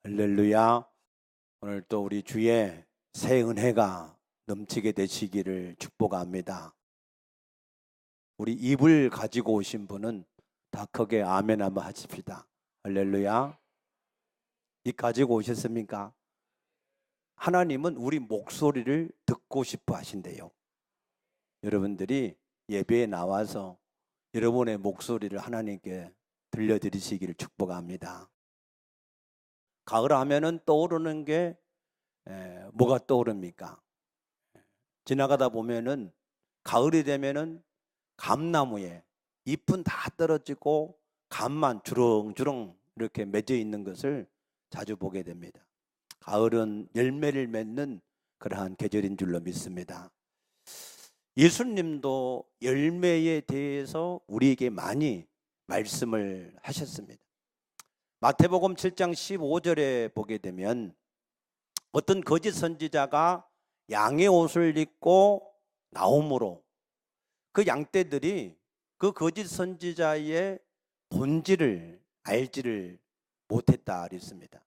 할렐루야. 오늘 또 우리 주에 새 은혜가 넘치게 되시기를 축복합니다. 우리 입을 가지고 오신 분은 다 크게 아멘 한번 하십시다. 할렐루야. 입 가지고 오셨습니까? 하나님은 우리 목소리를 듣고 싶어 하신대요. 여러분들이 예배에 나와서 여러분의 목소리를 하나님께 들려드리시기를 축복합니다. 가을 하면은 떠오르는 게 뭐가 떠오릅니까? 지나가다 보면은 가을이 되면은 감나무에 잎은 다 떨어지고 감만 주렁주렁 이렇게 맺어 있는 것을 자주 보게 됩니다. 가을은 열매를 맺는 그러한 계절인 줄로 믿습니다. 예수님도 열매에 대해서 우리에게 많이 말씀을 하셨습니다. 마태복음 7장 15절에 보게 되면 어떤 거짓 선지자가 양의 옷을 입고 나오므로 그 양떼들이 그 거짓 선지자의 본질을 알지를 못했다 그랬습니다.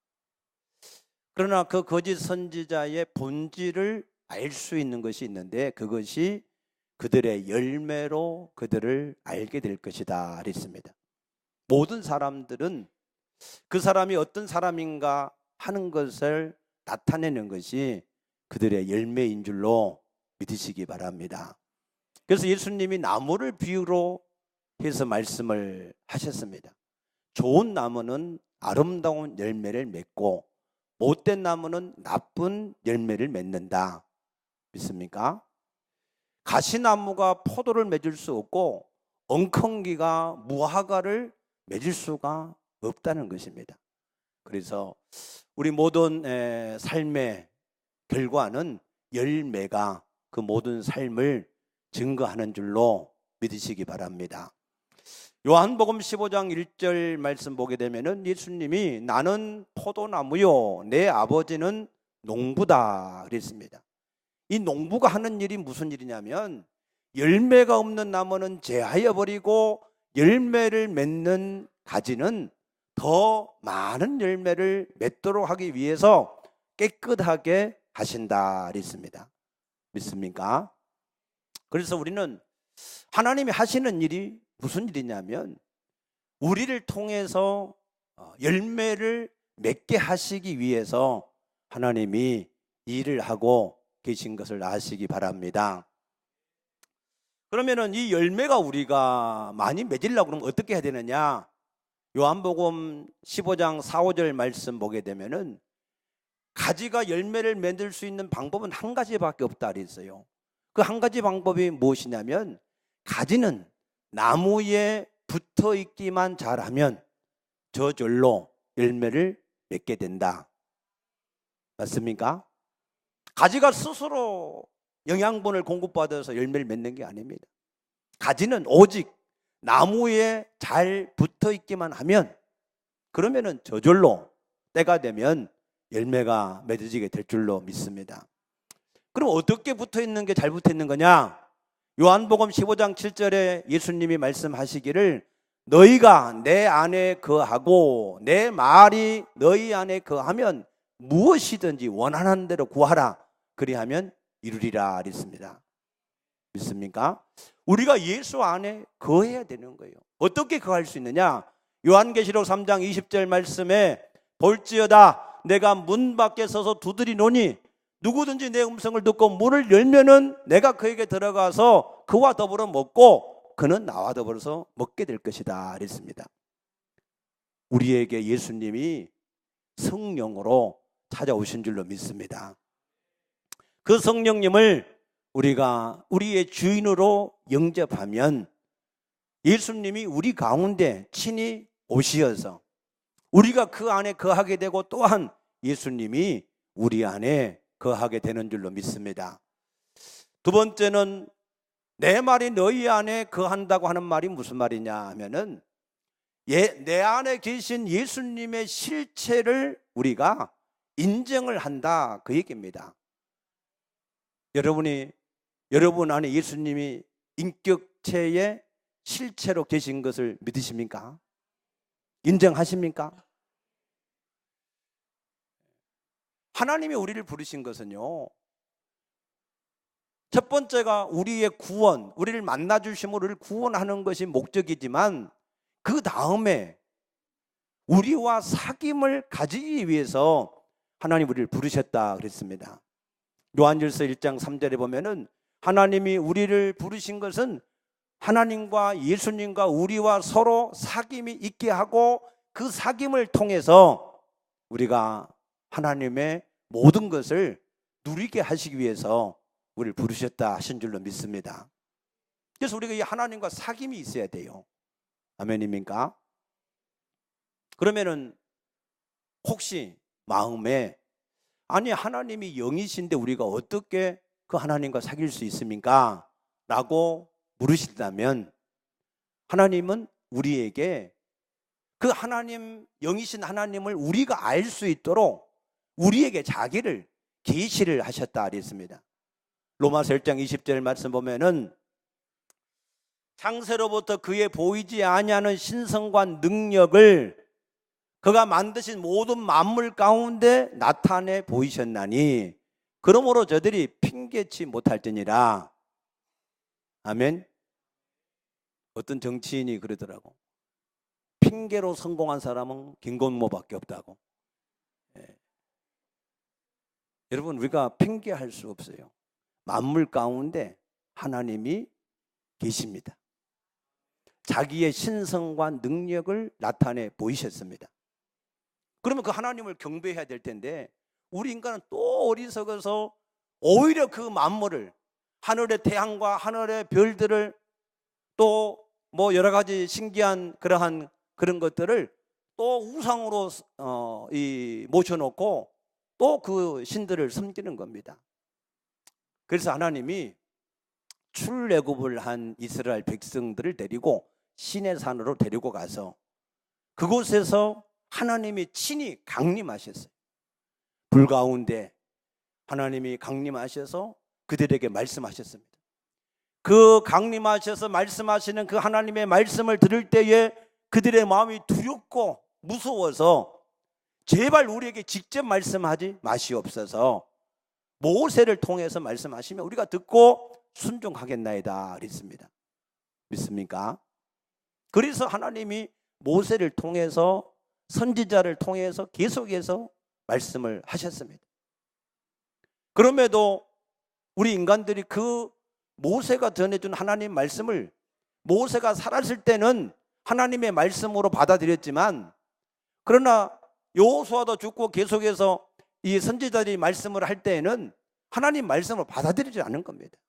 그러나 그 거짓 선지자의 본질을 알 수 있는 것이 있는데 그것이 그들의 열매로 그들을 알게 될 것이다 그랬습니다. 모든 사람들은 그 사람이 어떤 사람인가 하는 것을 나타내는 것이 그들의 열매인 줄로 믿으시기 바랍니다. 그래서 예수님이 나무를 비유로 해서 말씀을 하셨습니다. 좋은 나무는 아름다운 열매를 맺고 못된 나무는 나쁜 열매를 맺는다. 믿습니까? 가시나무가 포도를 맺을 수 없고 엉겅기가 무화과를 맺을 수가 없다는 것입니다. 그래서 우리 모든 삶의 결과는 열매가 그 모든 삶을 증거하는 줄로 믿으시기 바랍니다. 요한복음 15장 1절 말씀 보게 되면은 예수님이 나는 포도나무요 내 아버지는 농부다 그랬습니다. 이 농부가 하는 일이 무슨 일이냐면 열매가 없는 나무는 제하여 버리고 열매를 맺는 가지는 더 많은 열매를 맺도록 하기 위해서 깨끗하게 하신다 그랬습니다. 믿습니까? 그래서 우리는 하나님이 하시는 일이 무슨 일이냐면 우리를 통해서 열매를 맺게 하시기 위해서 하나님이 일을 하고 계신 것을 아시기 바랍니다. 그러면은 이 열매가 우리가 많이 맺으려고 그러면 어떻게 해야 되느냐? 요한복음 15장 4, 5절 말씀 보게 되면은 가지가 열매를 맺을 수 있는 방법은 한 가지밖에 없다 그랬어요. 그 한 가지 방법이 무엇이냐면 가지는 나무에 붙어 있기만 잘하면 저절로 열매를 맺게 된다. 맞습니까? 가지가 스스로 영양분을 공급받아서 열매를 맺는 게 아닙니다. 가지는 오직 나무에 잘 붙어 있기만 하면 그러면은 저절로 때가 되면 열매가 맺어지게 될 줄로 믿습니다. 그럼 어떻게 붙어 있는 게 잘 붙어 있는 거냐? 요한복음 15장 7절에 예수님이 말씀하시기를 너희가 내 안에 거하고 내 말이 너희 안에 거하면 무엇이든지 원하는 대로 구하라 그리하면 이루리라 그랬습니다. 믿습니까? 우리가 예수 안에 거해야 되는 거예요. 어떻게 거할 수 있느냐? 요한계시록 3장 20절 말씀에 볼지어다 내가 문 밖에 서서 두드리노니 누구든지 내 음성을 듣고 문을 열면은 내가 그에게 들어가서 그와 더불어 먹고 그는 나와 더불어서 먹게 될 것이다 그랬습니다. 우리에게 예수님이 성령으로 찾아오신 줄로 믿습니다. 그 성령님을 우리가 우리의 주인으로 영접하면 예수님이 우리 가운데 친히 오시어서 우리가 그 안에 거하게 되고 또한 예수님이 우리 안에 거하게 되는 줄로 믿습니다. 두 번째는 내 말이 너희 안에 거한다고 하는 말이 무슨 말이냐 하면은 내 안에 계신 예수님의 실체를 우리가 인정을 한다 그 얘기입니다. 여러분 안에 예수님이 인격체의 실체로 계신 것을 믿으십니까? 인정하십니까? 하나님이 우리를 부르신 것은요, 첫 번째가 우리의 구원, 우리를 만나 주심으로 우리를 구원하는 것이 목적이지만 그 다음에 우리와 사귐을 가지기 위해서 하나님 우리를 부르셨다 그랬습니다. 요한일서 1장 3절에 보면은 하나님이 우리를 부르신 것은 하나님과 예수님과 우리와 서로 사귐이 있게 하고 그 사귐을 통해서 우리가 하나님의 모든 것을 누리게 하시기 위해서 우리를 부르셨다 하신 줄로 믿습니다. 그래서 우리가 이 하나님과 사귐이 있어야 돼요. 아멘입니까? 그러면은 혹시 마음에 아니 하나님이 영이신데 우리가 어떻게 그 하나님과 사귈 수 있습니까? 라고 물으신다면 하나님은 우리에게 그 하나님, 영이신 하나님을 우리가 알 수 있도록 우리에게 자기를 계시를 하셨다 그랬습니다. 로마서 1장 20절 말씀 보면은 창세로부터 그의 보이지 아니하는 신성과 능력을 그가 만드신 모든 만물 가운데 나타내 보이셨나니 그러므로 저들이 핑계치 못할지니라. 아멘. 어떤 정치인이 그러더라고. 핑계로 성공한 사람은 김건모밖에 없다고. 여러분, 우리가 핑계할 수 없어요. 만물 가운데 하나님이 계십니다. 자기의 신성과 능력을 나타내 보이셨습니다. 그러면 그 하나님을 경배해야 될 텐데 우리 인간은 또 어리석어서 오히려 그 만물을, 하늘의 태양과 하늘의 별들을 또 뭐 여러 가지 신기한 그런 것들을 또 우상으로 모셔놓고 또 그 신들을 섬기는 겁니다. 그래서 하나님이 출애굽을 한 이스라엘 백성들을 데리고 시내산으로 데리고 가서 그곳에서 하나님이 친히 강림하셨어요. 불 가운데 하나님이 강림하셔서 그들에게 말씀하셨습니다. 그 강림하셔서 말씀하시는 그 하나님의 말씀을 들을 때에 그들의 마음이 두렵고 무서워서 제발 우리에게 직접 말씀하지 마시옵소서, 모세를 통해서 말씀하시면 우리가 듣고 순종하겠나이다 그랬습니다. 믿습니까? 그래서 하나님이 모세를 통해서, 선지자를 통해서 계속해서 말씀을 하셨습니다. 그럼에도 우리 인간들이 그 모세가 전해준 하나님 말씀을 모세가 살았을 때는 하나님의 말씀으로 받아들였지만, 그러나 여호수아도 죽고 계속해서 이 선지자들이 말씀을 할 때에는 하나님 말씀을 받아들이지 않은 겁니다.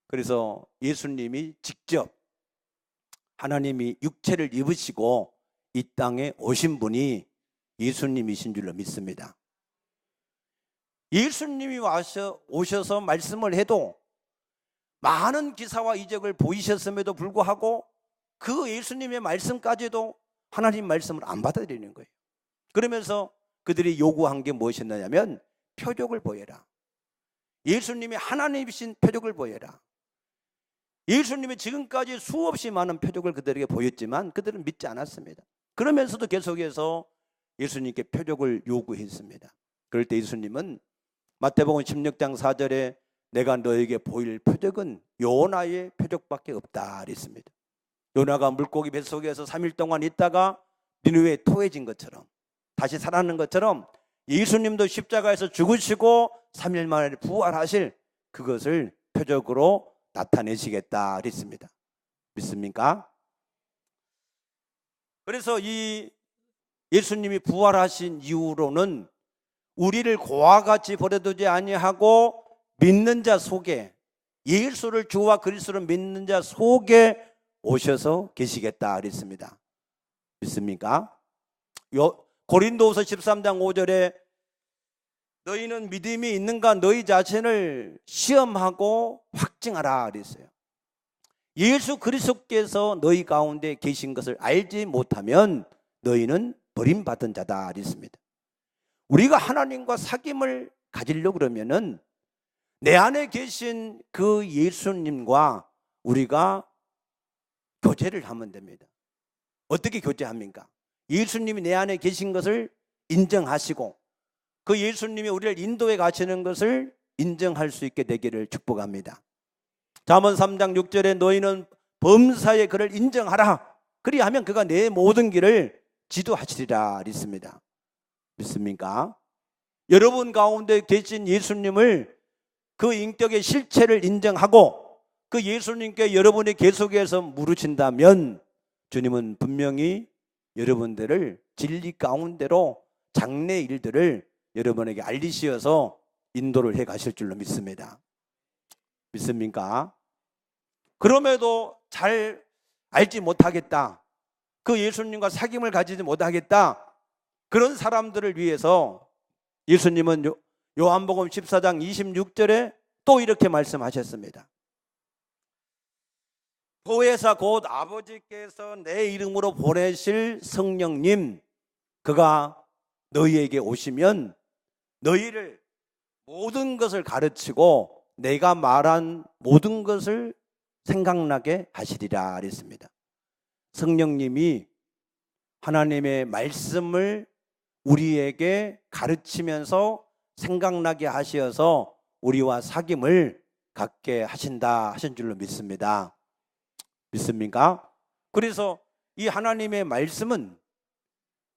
그래서 예수님이 직접 하나님이 육체를 입으시고 이 땅에 오신 분이 예수님이신 줄로 믿습니다. 예수님이 오셔서 말씀을 해도 많은 기사와 이적을 보이셨음에도 불구하고 그 예수님의 말씀까지도 하나님 말씀을 안 받아들이는 거예요. 그러면서 그들이 요구한 게 무엇이었냐면 표적을 보여라. 예수님이 하나님이신 표적을 보여라. 예수님이 지금까지 수없이 많은 표적을 그들에게 보였지만 그들은 믿지 않았습니다. 그러면서도 계속해서 예수님께 표적을 요구했습니다. 그럴 때 예수님은 마태복음 16장 4절에 내가 너에게 보일 표적은 요나의 표적밖에 없다 그랬습니다. 요나가 물고기 뱃속에서 3일 동안 있다가 니느웨에 토해진 것처럼, 다시 살아나는 것처럼 예수님도 십자가에서 죽으시고 3일 만에 부활하실 그것을 표적으로 나타내시겠다 그랬습니다. 믿습니까? 그래서 이 예수님이 부활하신 이후로는 우리를 고와 같이 버려두지 아니하고 믿는 자 속에, 예수를 주와 그리스도를 믿는 자 속에 오셔서 계시겠다 그랬습니다. 믿습니까? 고린도후서 13장 5절에 너희는 믿음이 있는가 너희 자신을 시험하고 확증하라 그랬어요. 예수 그리스도께서 너희 가운데 계신 것을 알지 못하면 너희는 버림받은 자다 그랬습니다. 우리가 하나님과 사귐을 가지려고 그러면은 내 안에 계신 그 예수님과 우리가 교제를 하면 됩니다. 어떻게 교제합니까? 예수님이 내 안에 계신 것을 인정하시고 그 예수님이 우리를 인도해 가시는 것을 인정할 수 있게 되기를 축복합니다. 잠언 3장 6절에 너희는 범사에 그를 인정하라. 그리하면 그가 내 모든 길을 지도하시리라 했습니다. 믿습니까? 여러분 가운데 계신 예수님을 그 인격의 실체를 인정하고 그 예수님께 여러분이 계속해서 물으신다면 주님은 분명히 여러분들을 진리 가운데로 장래 일들을 여러분에게 알리시어서 인도를 해 가실 줄로 믿습니다. 믿습니까? 그럼에도 잘 알지 못하겠다, 그 예수님과 사귐을 가지지 못하겠다, 그런 사람들을 위해서 예수님은 요한복음 14장 26절에 또 이렇게 말씀하셨습니다. 보혜사 곧 아버지께서 내 이름으로 보내실 성령님, 그가 너희에게 오시면 너희를 모든 것을 가르치고 내가 말한 모든 것을 생각나게 하시리라 그랬습니다. 성령님이 하나님의 말씀을 우리에게 가르치면서 생각나게 하시어서 우리와 사귐을 갖게 하신다 하신 줄로 믿습니다. 믿습니까? 그래서 이 하나님의 말씀은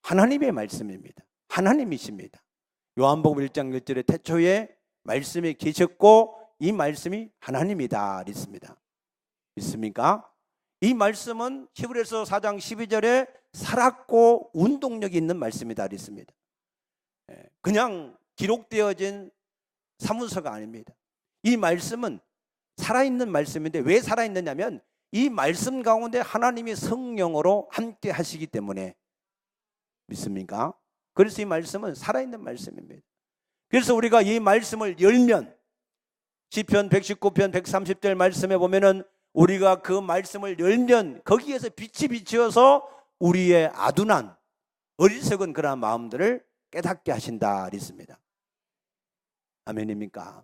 하나님의 말씀입니다. 하나님이십니다. 요한복음 1장 1절에 태초에 말씀이 계셨고 이 말씀이 하나님이다 그랬습니다. 믿습니까? 이 말씀은 히브리서 4장 12절에 살았고 운동력이 있는 말씀이다 그랬습니다. 그냥 기록되어진 사문서가 아닙니다. 이 말씀은 살아있는 말씀인데 왜 살아있느냐면 이 말씀 가운데 하나님이 성령으로 함께 하시기 때문에. 믿습니까? 그래서 이 말씀은 살아있는 말씀입니다. 그래서 우리가 이 말씀을 열면 시편 119편 130절 말씀에 보면은 우리가 그 말씀을 열면 거기에서 빛이 비추어서 우리의 아둔한 어리석은 그러한 마음들을 깨닫게 하신다 그랬습니다. 아멘입니까?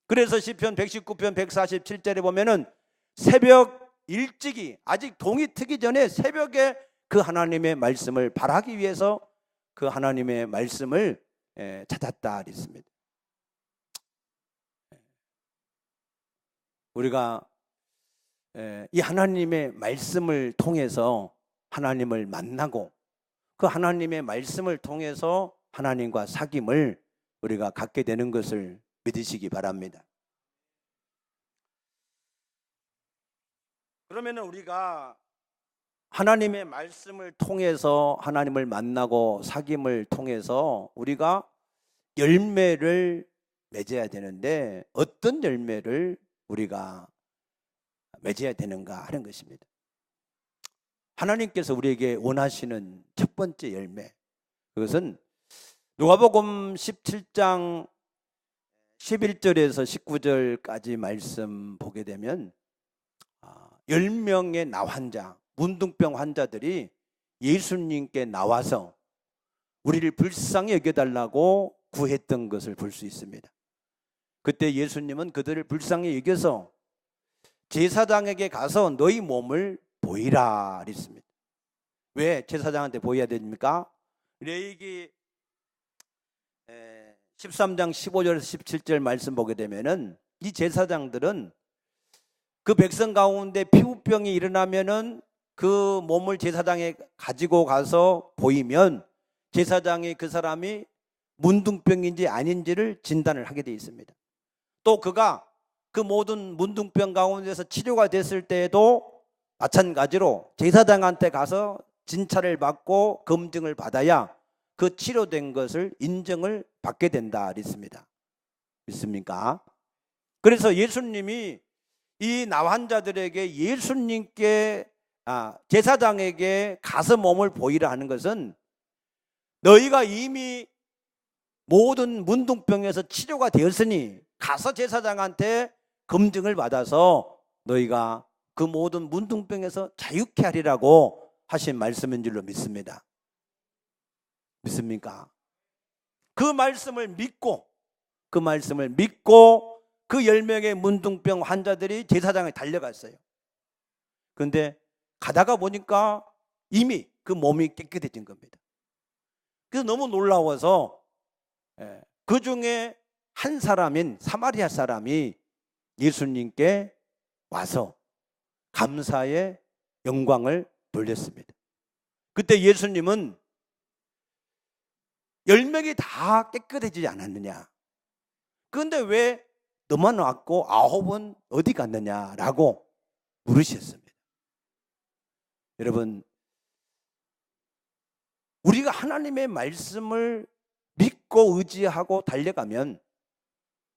그래서 시편 119편 147절에 보면은 새벽 일찍이 아직 동이 트기 전에 새벽에 그 하나님의 말씀을 바라기 위해서 그 하나님의 말씀을 찾았다 그랬습니다. 우리가 이 하나님의 말씀을 통해서 하나님을 만나고 그 하나님의 말씀을 통해서 하나님과 사귐을 우리가 갖게 되는 것을 믿으시기 바랍니다. 그러면 우리가 하나님의 말씀을 통해서 하나님을 만나고 사귐을 통해서 우리가 열매를 맺어야 되는데 어떤 열매를 우리가 맺어야 되는가 하는 것입니다. 하나님께서 우리에게 원하시는 첫 번째 열매, 그것은 누가복음 17장 11절에서 19절까지 말씀 보게 되면 10명의 나환자, 문둥병 환자들이 예수님께 나와서 우리를 불쌍히 여겨달라고 구했던 것을 볼 수 있습니다. 그때 예수님은 그들을 불쌍히 여겨서 제사장에게 가서 너희 몸을 보이라 그랬습니다. 왜 제사장한테 보여야 됩니까? 레위기 13장 15절에서 17절 말씀 보게 되면은 이 제사장들은 그 백성 가운데 피부병이 일어나면은 그 몸을 제사장에 가지고 가서 보이면 제사장이 그 사람이 문둥병인지 아닌지를 진단을 하게 되어 있습니다. 또 그가 그 모든 문둥병 가운데서 치료가 됐을 때에도 마찬가지로 제사장한테 가서 진찰을 받고 검증을 받아야 그 치료된 것을 인정을 받게 된다 그랬습니다. 믿습니까? 그래서 예수님이 이 나환자들에게 예수님께 제사장에게 가서 몸을 보이라 하는 것은 너희가 이미 모든 문둥병에서 치료가 되었으니 가서 제사장한테 검증을 받아서 너희가 그 모든 문둥병에서 자유케 하리라고 하신 말씀인 줄로 믿습니다. 믿습니까? 그 말씀을 믿고 그 10명의 문둥병 환자들이 제사장에 달려갔어요. 그런데 가다가 보니까 이미 그 몸이 깨끗해진 겁니다. 그래서 너무 놀라워서 그 중에 한 사람인 사마리아 사람이 예수님께 와서 감사의 영광을 돌렸습니다. 그때 예수님은 10명이 다 깨끗해지지 않았느냐? 그런데 왜 너만 왔고 9은 어디 갔느냐라고 물으셨습니다. 여러분, 우리가 하나님의 말씀을 믿고 의지하고 달려가면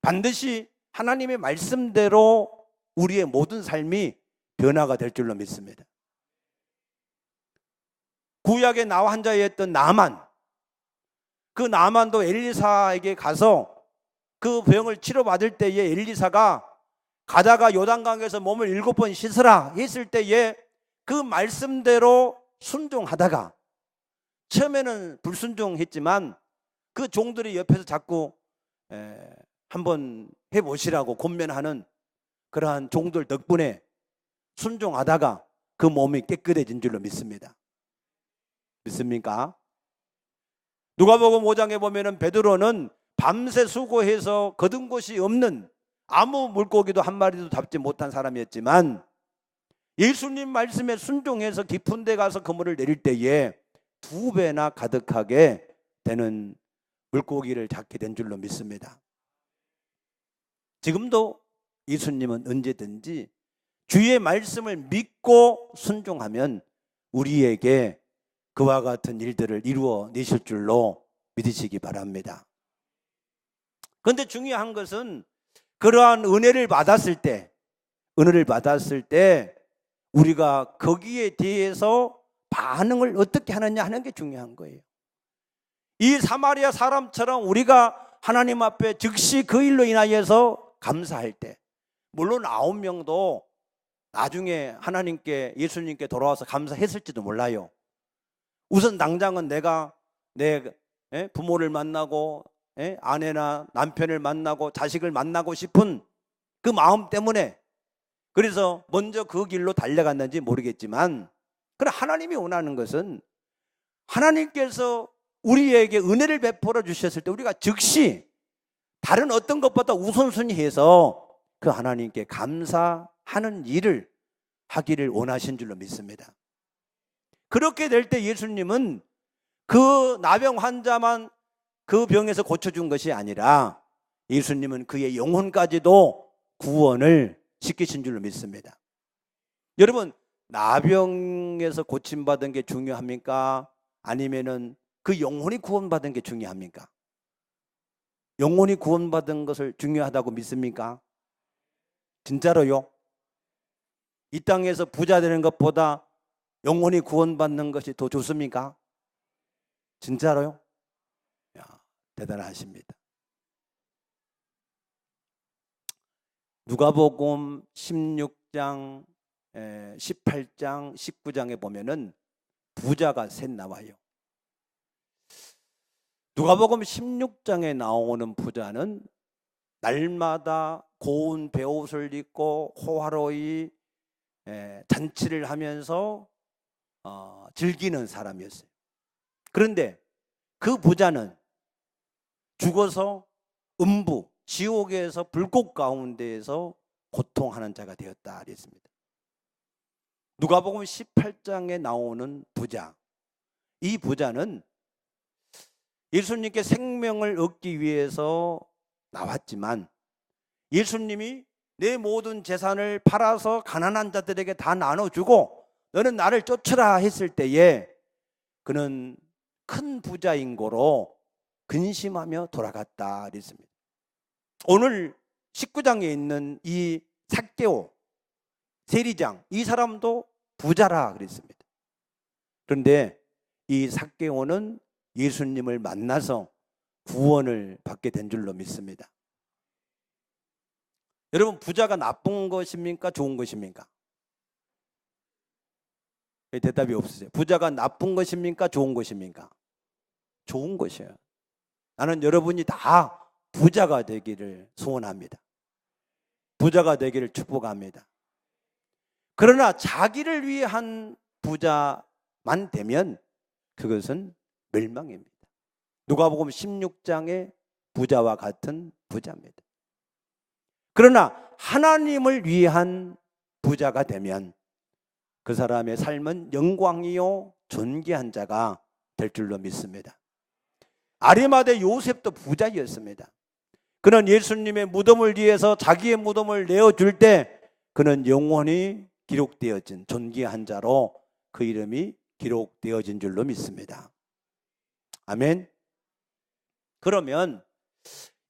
반드시 하나님의 말씀대로 우리의 모든 삶이 변화가 될 줄로 믿습니다. 구약의 나와 한 자였던 나만, 그 나만도 엘리사에게 가서 그 병을 치료받을 때에 엘리사가 가다가 요단강에서 몸을 7번 씻으라 했을 때에 그 말씀대로 순종하다가 처음에는 불순종했지만 그 종들이 옆에서 자꾸 한번 해보시라고 권면하는 그러한 종들 덕분에 순종하다가 그 몸이 깨끗해진 줄로 믿습니다. 믿습니까? 누가복음 5장에 보면은 베드로는 밤새 수고해서 거둔 곳이 없는 아무 물고기도 한 마리도 잡지 못한 사람이었지만 예수님 말씀에 순종해서 깊은 데 가서 그물을 내릴 때에 2배나 가득하게 되는 물고기를 잡게 된 줄로 믿습니다. 지금도 예수님은 언제든지 주의 말씀을 믿고 순종하면 우리에게 그와 같은 일들을 이루어 내실 줄로 믿으시기 바랍니다. 그런데 중요한 것은 그러한 은혜를 받았을 때 우리가 거기에 대해서 반응을 어떻게 하느냐 하는 게 중요한 거예요. 이 사마리아 사람처럼 우리가 하나님 앞에 즉시 그 일로 인하여서 감사할 때, 물론 9명도 나중에 하나님께 예수님께 돌아와서 감사했을지도 몰라요. 우선 당장은 내가 내 부모를 만나고 아내나 남편을 만나고 자식을 만나고 싶은 그 마음 때문에 그래서 먼저 그 길로 달려갔는지 모르겠지만, 그러나 하나님이 원하는 것은 하나님께서 우리에게 은혜를 베풀어 주셨을 때 우리가 즉시 다른 어떤 것보다 우선순위해서 그 하나님께 감사하는 일을 하기를 원하신 줄로 믿습니다. 그렇게 될 때 예수님은 그 나병 환자만 그 병에서 고쳐준 것이 아니라 예수님은 그의 영혼까지도 구원을 시키신 줄로 믿습니다. 여러분, 나병에서 고침받은 게 중요합니까? 아니면은 그 영혼이 구원받은 게 중요합니까? 영혼이 구원받은 것을 중요하다고 믿습니까? 진짜로요? 이 땅에서 부자 되는 것보다 영혼이 구원받는 것이 더 좋습니까? 진짜로요? 야, 대단하십니다. 누가복음 16장, 18장, 19장에 보면은 부자가 셋 나와요. 누가복음 16장에 나오는 부자는 날마다 고운 베옷을 입고 호화로이 잔치를 하면서 즐기는 사람이었어요. 그런데 그 부자는 죽어서 음부, 지옥에서 불꽃 가운데에서 고통하는 자가 되었다 그랬습니다. 누가복음 18장에 나오는 부자, 이 부자는 예수님께 생명을 얻기 위해서 나왔지만 예수님이 내 모든 재산을 팔아서 가난한 자들에게 다 나눠주고 너는 나를 쫓으라 했을 때에 그는 큰 부자인 고로 근심하며 돌아갔다 그랬습니다. 오늘 19장에 있는 이 삭개오 세리장, 이 사람도 부자라 그랬습니다. 그런데 이 삭개오는 예수님을 만나서 구원을 받게 된 줄로 믿습니다. 여러분, 부자가 나쁜 것입니까? 좋은 것입니까? 대답이 없으세요. 부자가 나쁜 것입니까? 좋은 것입니까? 좋은 것이에요. 나는 여러분이 다 부자가 되기를 소원합니다. 부자가 되기를 축복합니다. 그러나 자기를 위한 부자만 되면 그것은 멸망입니다. 누가복음 16장에 부자와 같은 부자입니다. 그러나 하나님을 위한 부자가 되면 그 사람의 삶은 영광이요 존귀한 자가 될 줄로 믿습니다. 아리마대 요셉도 부자였습니다. 그는 예수님의 무덤을 위해서 자기의 무덤을 내어줄 때 그는 영원히 기록되어진 존귀한 자로 그 이름이 기록되어진 줄로 믿습니다. 아멘. 그러면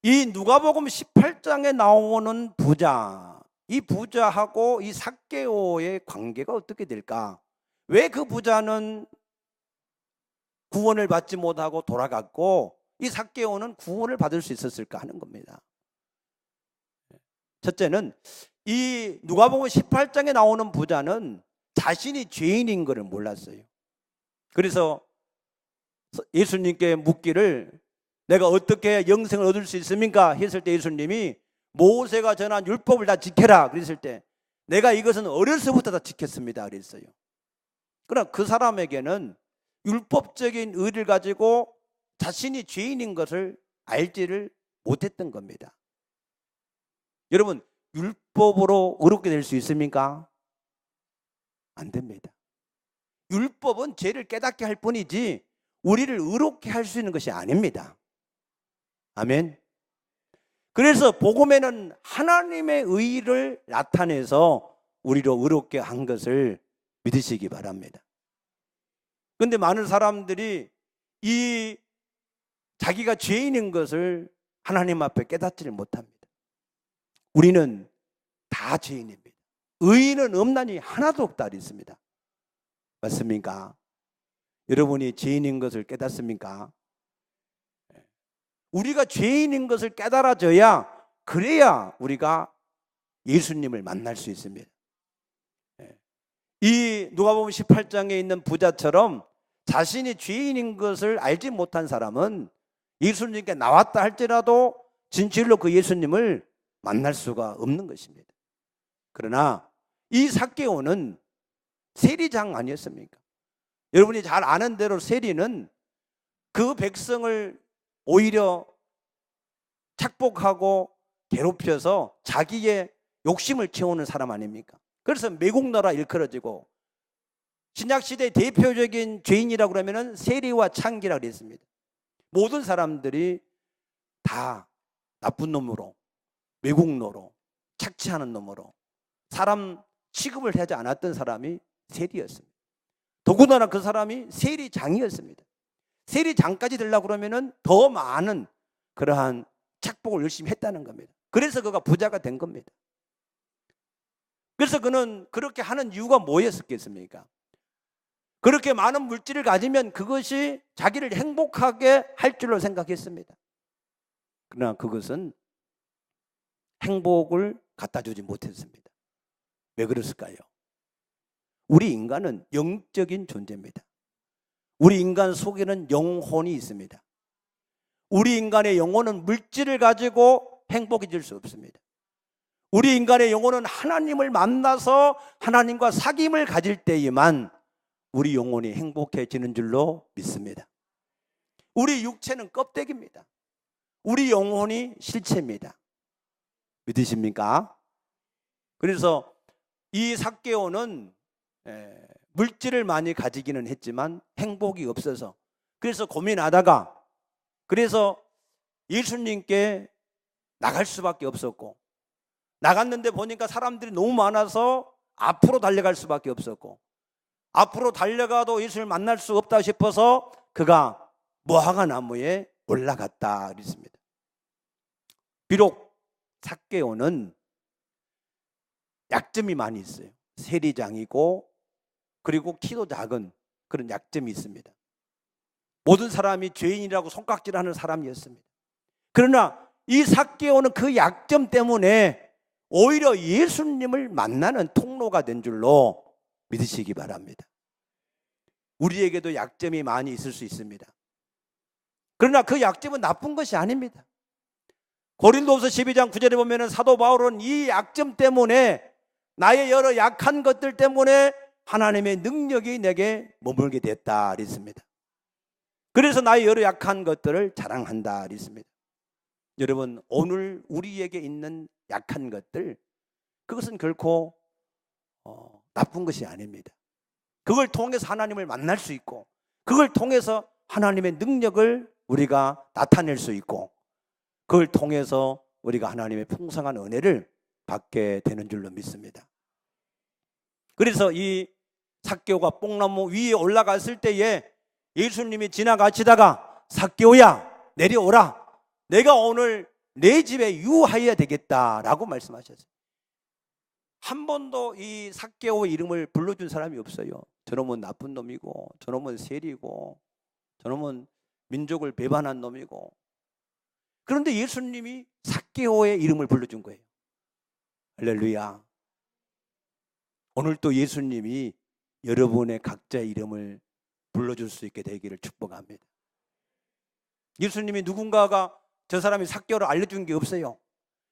이 누가복음 18장에 나오는 부자, 이 부자하고 이 삭개오의 관계가 어떻게 될까? 왜 그 부자는 구원을 받지 못하고 돌아갔고 이 삭개오는 구원을 받을 수 있었을까 하는 겁니다. 첫째는 이 누가복음 18장에 나오는 부자는 자신이 죄인인 것을 몰랐어요. 그래서 예수님께 묻기를 내가 어떻게 영생을 얻을 수 있습니까? 했을 때 예수님이 모세가 전한 율법을 다 지켜라 그랬을 때 내가 이것은 어려서부터 다 지켰습니다 그랬어요. 그러나 그 사람에게는 율법적인 의를 가지고 자신이 죄인인 것을 알지를 못했던 겁니다. 여러분, 율법으로 의롭게 될 수 있습니까? 안 됩니다. 율법은 죄를 깨닫게 할 뿐이지 우리를 의롭게 할 수 있는 것이 아닙니다. 아멘. 그래서 복음에는 하나님의 의를 나타내서 우리로 의롭게 한 것을 믿으시기 바랍니다. 그런데 많은 사람들이 이 자기가 죄인인 것을 하나님 앞에 깨닫지를 못합니다. 우리는 다 죄인입니다. 의인은 없나니 하나도 없다 그랬습니다. 맞습니까? 여러분이 죄인인 것을 깨닫습니까? 우리가 죄인인 것을 깨달아져야 그래야 우리가 예수님을 만날 수 있습니다. 이 누가복음 18장에 있는 부자처럼 자신이 죄인인 것을 알지 못한 사람은 예수님께 나왔다 할지라도 진실로 그 예수님을 만날 수가 없는 것입니다. 그러나 이 삭개오는 세리장 아니었습니까? 여러분이 잘 아는 대로 세리는 그 백성을 오히려 착복하고 괴롭혀서 자기의 욕심을 채우는 사람 아닙니까? 그래서 매국노라 일컬어지고 신약시대의 대표적인 죄인이라고 그러면 세리와 창기라고 그랬습니다. 모든 사람들이 다 나쁜 놈으로, 매국노로, 착취하는 놈으로 사람 취급을 하지 않았던 사람이 세리였습니다. 더군다나 그 사람이 세리장이었습니다. 세리장까지 되려고 그러면 더 많은 그러한 착복을 열심히 했다는 겁니다. 그래서 그가 부자가 된 겁니다. 그래서 그는 그렇게 하는 이유가 뭐였겠습니까? 그렇게 많은 물질을 가지면 그것이 자기를 행복하게 할 줄로 생각했습니다. 그러나 그것은 행복을 갖다 주지 못했습니다. 왜 그랬을까요? 우리 인간은 영적인 존재입니다. 우리 인간 속에는 영혼이 있습니다. 우리 인간의 영혼은 물질을 가지고 행복해질 수 없습니다. 우리 인간의 영혼은 하나님을 만나서 하나님과 사귐을 가질 때에만 우리 영혼이 행복해지는 줄로 믿습니다. 우리 육체는 껍데기입니다. 우리 영혼이 실체입니다. 믿으십니까? 그래서 이 삭개오는 물질을 많이 가지기는 했지만 행복이 없어서 그래서 고민하다가 그래서 예수님께 나갈 수밖에 없었고 나갔는데 보니까 사람들이 너무 많아서 앞으로 달려갈 수밖에 없었고 앞으로 달려가도 예수를 만날 수 없다 싶어서 그가 무화과 나무에 올라갔다 그랬습니다. 비록 삭개오는 약점이 많이 있어요. 세리장이고 그리고 키도 작은 그런 약점이 있습니다. 모든 사람이 죄인이라고 손깍질하는 사람이었습니다. 그러나 이 삭개오는 그 약점 때문에 오히려 예수님을 만나는 통로가 된 줄로 믿으시기 바랍니다. 우리에게도 약점이 많이 있을 수 있습니다. 그러나 그 약점은 나쁜 것이 아닙니다. 고린도후서 12장 9절에 보면 사도 바울은 이 약점 때문에 나의 여러 약한 것들 때문에 하나님의 능력이 내게 머물게 됐다 그랬습니다. 그래서 나의 여러 약한 것들을 자랑한다 그랬습니다. 여러분, 오늘 우리에게 있는 약한 것들, 그것은 결코 나쁜 것이 아닙니다. 그걸 통해서 하나님을 만날 수 있고, 그걸 통해서 하나님의 능력을 우리가 나타낼 수 있고, 그걸 통해서 우리가 하나님의 풍성한 은혜를 받게 되는 줄로 믿습니다. 그래서 이 삭개오가 뽕나무 위에 올라갔을 때에 예수님이 지나가시다가 삭개오야 내려오라, 내가 오늘 내 집에 유하여야 되겠다라고 말씀하셨어요. 한 번도 이 삭개오의 이름을 불러준 사람이 없어요. 저놈은 나쁜 놈이고, 저놈은 세리고, 저놈은 민족을 배반한 놈이고. 그런데 예수님이 삭개오의 이름을 불러준 거예요. 할렐루야. 오늘 또 예수님이 여러분의 각자의 이름을 불러줄 수 있게 되기를 축복합니다. 예수님이 누군가가 저 사람이 삭개오를 알려준 게 없어요.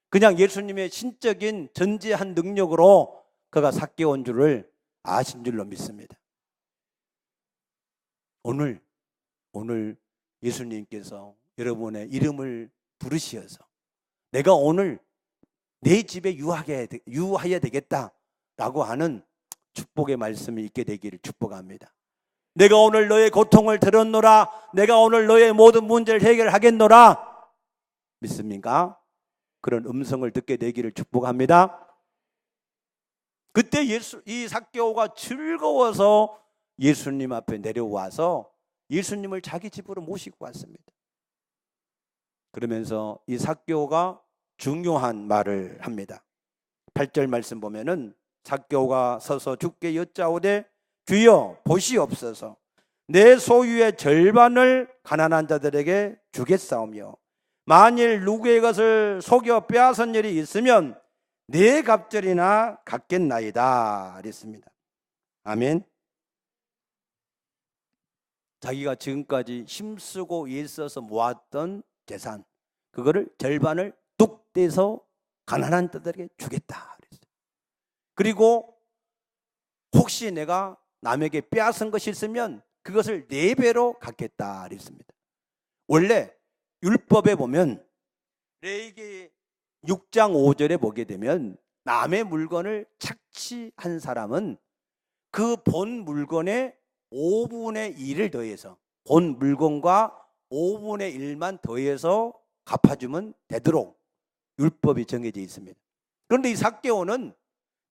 그냥 예수님의 신적인 전지한 능력으로 그가 삭개오인 줄을 아신 줄로 믿습니다. 오늘 예수님께서 여러분의 이름을 부르시어서 내가 오늘 내 집에 유하여야 되겠다라고 하는 축복의 말씀이 있게 되기를 축복합니다. 내가 오늘 너의 고통을 들었노라, 내가 오늘 너의 모든 문제를 해결하겠노라, 믿습니까? 그런 음성을 듣게 되기를 축복합니다. 그때 이 삭개오가 즐거워서 예수님 앞에 내려와서 예수님을 자기 집으로 모시고 왔습니다. 그러면서 이 삭개오가 중요한 말을 합니다. 8절 말씀 보면은 삭개오가 서서 주께 여짜오되 주여 보시옵소서, 내 소유의 절반을 가난한 자들에게 주겠사오며 만일 누구의 것을 속여 빼앗은 일이 있으면 네 갑절이나 갚겠나이다 그랬습니다. 아멘. 자기가 지금까지 힘쓰고 애써서 모았던 재산, 그거를 절반을 뚝 떼서 가난한 자들에게 주겠다 그랬어요. 그리고 혹시 내가 남에게 빼앗은 것이 있으면 그것을 4배로 갚겠다 그랬습니다. 원래 율법에 보면 레위기 6장 5절에 보게 되면 남의 물건을 착취한 사람은 그 본 물건의 5분의 1을 더해서, 본 물건과 5분의 1만 더해서 갚아주면 되도록 율법이 정해져 있습니다. 그런데 이 삭개오는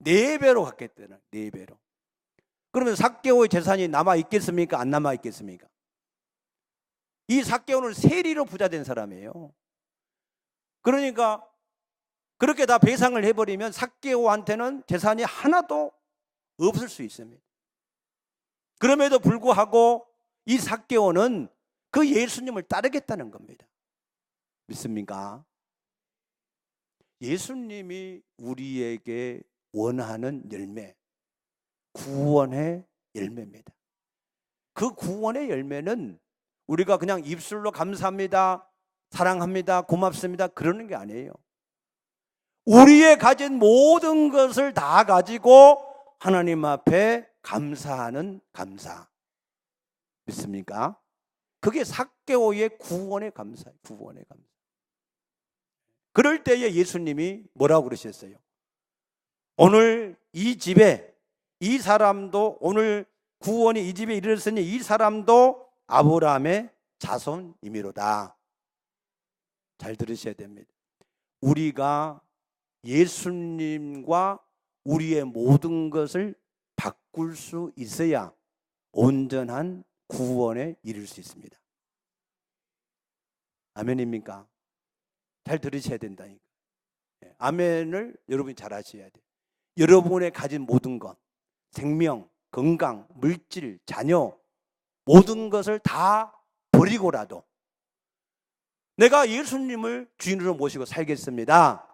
4배로 갚겠다는, 4배로. 그러면 삭개오의 재산이 남아 있겠습니까? 안 남아 있겠습니까? 이 삭개오는 세리로 부자된 사람이에요. 그러니까 그렇게 다 배상을 해버리면 삭개오한테는 재산이 하나도 없을 수 있습니다. 그럼에도 불구하고 이 삭개오는 그 예수님을 따르겠다는 겁니다. 믿습니까? 예수님이 우리에게 원하는 열매, 구원의 열매입니다. 그 구원의 열매는 우리가 그냥 입술로 감사합니다, 사랑합니다, 고맙습니다 그러는 게 아니에요. 우리의 가진 모든 것을 다 가지고 하나님 앞에 감사하는 감사. 믿습니까? 그게 삭개오의 구원의 감사예요. 구원의 감사. 그럴 때에 예수님이 뭐라고 그러셨어요? 오늘 이 집에, 이 사람도, 오늘 구원이 이 집에 이르렀으니 이 사람도 아브라함의 자손이미로다. 잘 들으셔야 됩니다. 우리가 예수님과 우리의 모든 것을 바꿀 수 있어야 온전한 구원에 이를 수 있습니다. 아멘입니까? 잘 들으셔야 된다니까. 아멘을 여러분이 잘 하셔야 돼요. 여러분의 가진 모든 것, 생명, 건강, 물질, 자녀, 모든 것을 다 버리고라도 내가 예수님을 주인으로 모시고 살겠습니다.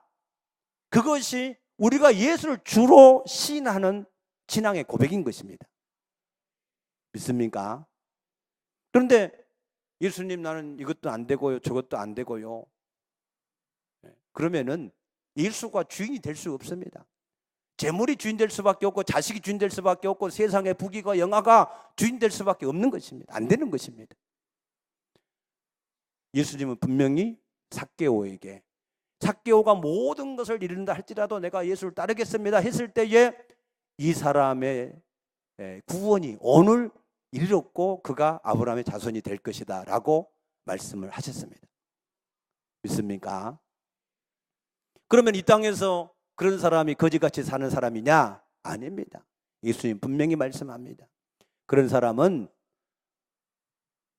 그것이 우리가 예수를 주로 시인하는 신앙의 고백인 것입니다. 믿습니까? 그런데 예수님, 나는 이것도 안 되고요, 저것도 안 되고요. 그러면은 예수가 주인이 될 수 없습니다. 재물이 주인 될 수밖에 없고, 자식이 주인 될 수밖에 없고, 세상의 부귀가 영화가 주인 될 수밖에 없는 것입니다. 안 되는 것입니다. 예수님은 분명히 삭개오에게, 삭개오가 모든 것을 잃는다 할지라도 내가 예수를 따르겠습니다 했을 때에 이 사람의 구원이 오늘 이르렀고 그가 아브라함의 자손이 될 것이다 라고 말씀을 하셨습니다. 믿습니까? 그러면 이 땅에서 그런 사람이 거지같이 사는 사람이냐? 아닙니다. 예수님 분명히 말씀합니다. 그런 사람은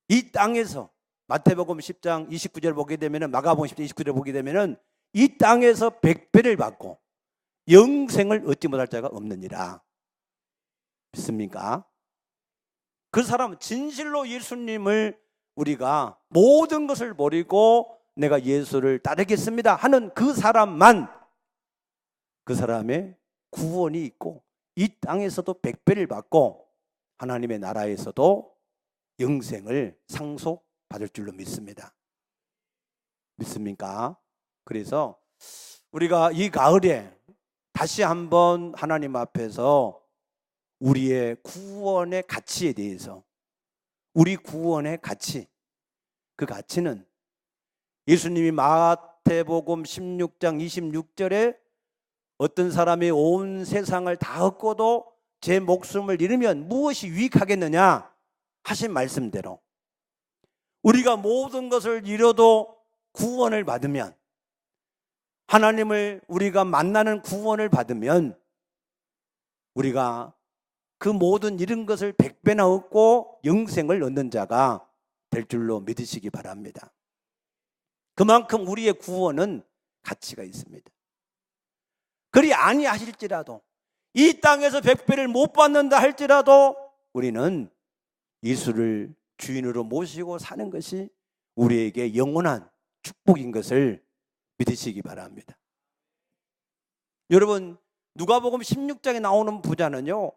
이 땅에서 마태복음 10장 29절 보게 되면, 마가복음 10장 29절 보게 되면 이 땅에서 100배를 받고 영생을 얻지 못할 자가 없느니라. 믿습니까? 그 사람은 진실로 예수님을 우리가 모든 것을 버리고 내가 예수를 따르겠습니다 하는 그 사람만, 그 사람의 구원이 있고 이 땅에서도 100배를 받고 하나님의 나라에서도 영생을 상속받을 줄로 믿습니다. 믿습니까? 그래서 우리가 이 가을에 다시 한번 하나님 앞에서 우리의 구원의 가치에 대해서, 우리 구원의 가치, 그 가치는 예수님이 마태복음 16장 26절에 어떤 사람이 온 세상을 다 얻고도 제 목숨을 잃으면 무엇이 유익하겠느냐 하신 말씀대로 우리가 모든 것을 잃어도 구원을 받으면, 하나님을 우리가 만나는 구원을 받으면 우리가 그 모든 잃은 것을 100배나 얻고 영생을 얻는 자가 될 줄로 믿으시기 바랍니다. 그만큼 우리의 구원은 가치가 있습니다. 그리 아니하실지라도, 이 땅에서 100배를 못 받는다 할지라도 우리는 예수를 주인으로 모시고 사는 것이 우리에게 영원한 축복인 것을 믿으시기 바랍니다. 여러분, 누가복음 16장에 나오는 부자는요,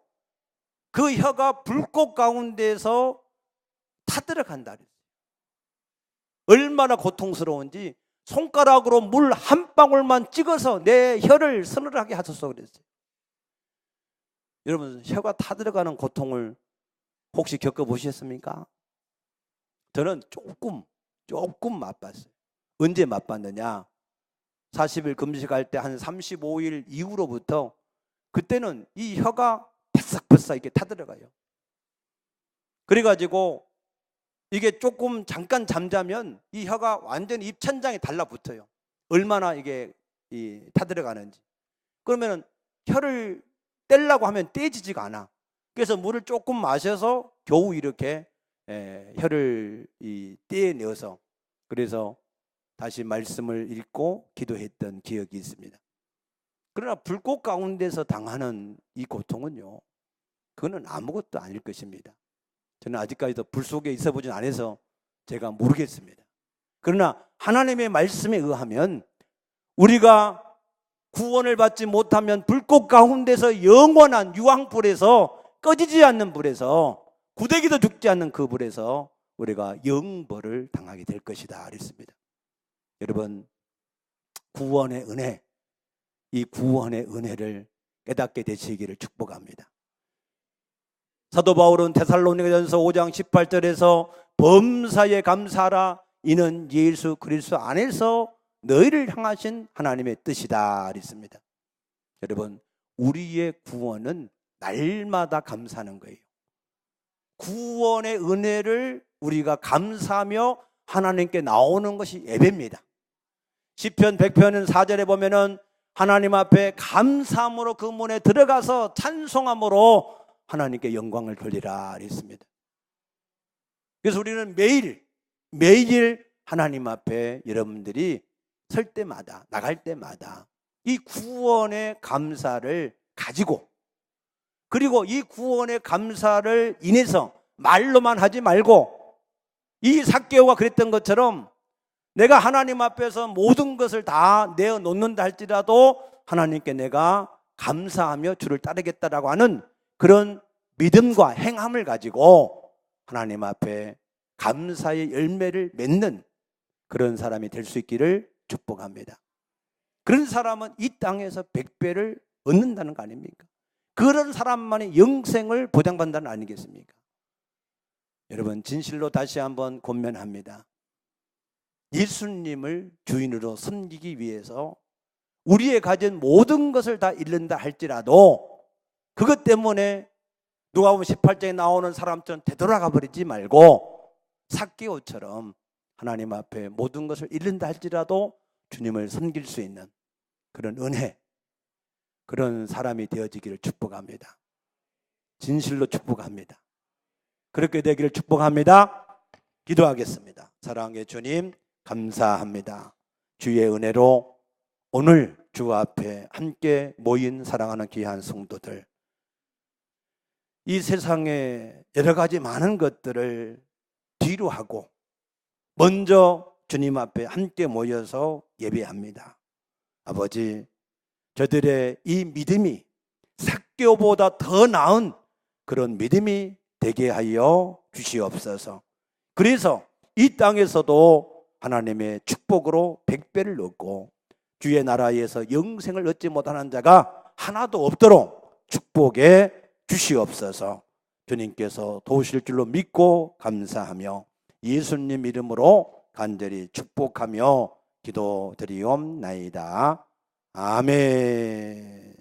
그 혀가 불꽃 가운데서 타들어간다. 얼마나 고통스러운지 손가락으로 물 한 방울만 찍어서 내 혀를 서늘하게 하소서 그랬어요. 여러분, 혀가 타들어가는 고통을 혹시 겪어보셨습니까? 저는 조금 맛봤어요. 언제 맛봤느냐? 40일 금식할 때 한 35일 이후로부터 그때는 이 혀가 바싹바싹 이렇게 타들어가요. 그래가지고 이게 조금 잠깐 잠자면 이 혀가 완전히 입천장에 달라붙어요. 얼마나 이게 타들어가는지. 그러면 혀를 떼려고 하면 떼지지가 않아. 그래서 물을 조금 마셔서 겨우 이렇게 혀를 떼내어서, 그래서 다시 말씀을 읽고 기도했던 기억이 있습니다. 그러나 불꽃 가운데서 당하는 이 고통은요, 그거는 아무것도 아닐 것입니다. 저는 아직까지도 불 속에 있어 보진 않아서 제가 모르겠습니다. 그러나 하나님의 말씀에 의하면 우리가 구원을 받지 못하면 불꽃 가운데서 영원한 유황불에서, 꺼지지 않는 불에서, 구데기도 죽지 않는 그 불에서 우리가 영벌을 당하게 될 것이다 그랬습니다. 여러분, 구원의 은혜, 이 구원의 은혜를 깨닫게 되시기를 축복합니다. 사도 바울은 데살로니가전서 5장 18절에서 범사에 감사하라, 이는 예수 그리스도 안에서 너희를 향하신 하나님의 뜻이다 그랬습니다. 여러분, 우리의 구원은 날마다 감사하는 거예요. 구원의 은혜를 우리가 감사하며 하나님께 나오는 것이 예배입니다. 시편 100편 4절에 보면은 하나님 앞에 감사함으로 그 문에 들어가서 찬송함으로 하나님께 영광을 돌리라 그랬습니다. 그래서 우리는 매일 하나님 앞에 여러분들이 설 때마다, 나갈 때마다 이 구원의 감사를 가지고, 그리고 이 구원의 감사를 인해서 말로만 하지 말고, 이 삭개오가 그랬던 것처럼 내가 하나님 앞에서 모든 것을 다 내어놓는다 할지라도 하나님께 내가 감사하며 주를 따르겠다라고 하는 그런 믿음과 행함을 가지고 하나님 앞에 감사의 열매를 맺는 그런 사람이 될 수 있기를 축복합니다. 그런 사람은 이 땅에서 100배를 얻는다는 거 아닙니까? 그런 사람만이 영생을 보장받는다는 거 아니겠습니까? 여러분, 진실로 다시 한번 권면합니다. 예수님을 주인으로 섬기기 위해서 우리의 가진 모든 것을 다 잃는다 할지라도 그것 때문에 누가복음 18장에 나오는 사람처럼 되돌아가 버리지 말고 삭개오처럼 하나님 앞에 모든 것을 잃는다 할지라도 주님을 섬길 수 있는 그런 은혜, 그런 사람이 되어지기를 축복합니다. 진실로 축복합니다. 그렇게 되기를 축복합니다. 기도하겠습니다. 사랑의 주님, 감사합니다. 주의 은혜로 오늘 주 앞에 함께 모인 사랑하는 귀한 성도들, 이 세상에 여러 가지 많은 것들을 뒤로 하고 먼저 주님 앞에 함께 모여서 예배합니다. 아버지, 저들의 이 믿음이 삭개오보다 더 나은 그런 믿음이 되게 하여 주시옵소서. 그래서 이 땅에서도 하나님의 축복으로 100배를 얻고 주의 나라에서 영생을 얻지 못하는 자가 하나도 없도록 축복해 주시옵소서. 주님께서 도우실 줄로 믿고 감사하며 예수님 이름으로 간절히 축복하며 기도드리옵나이다. 아멘.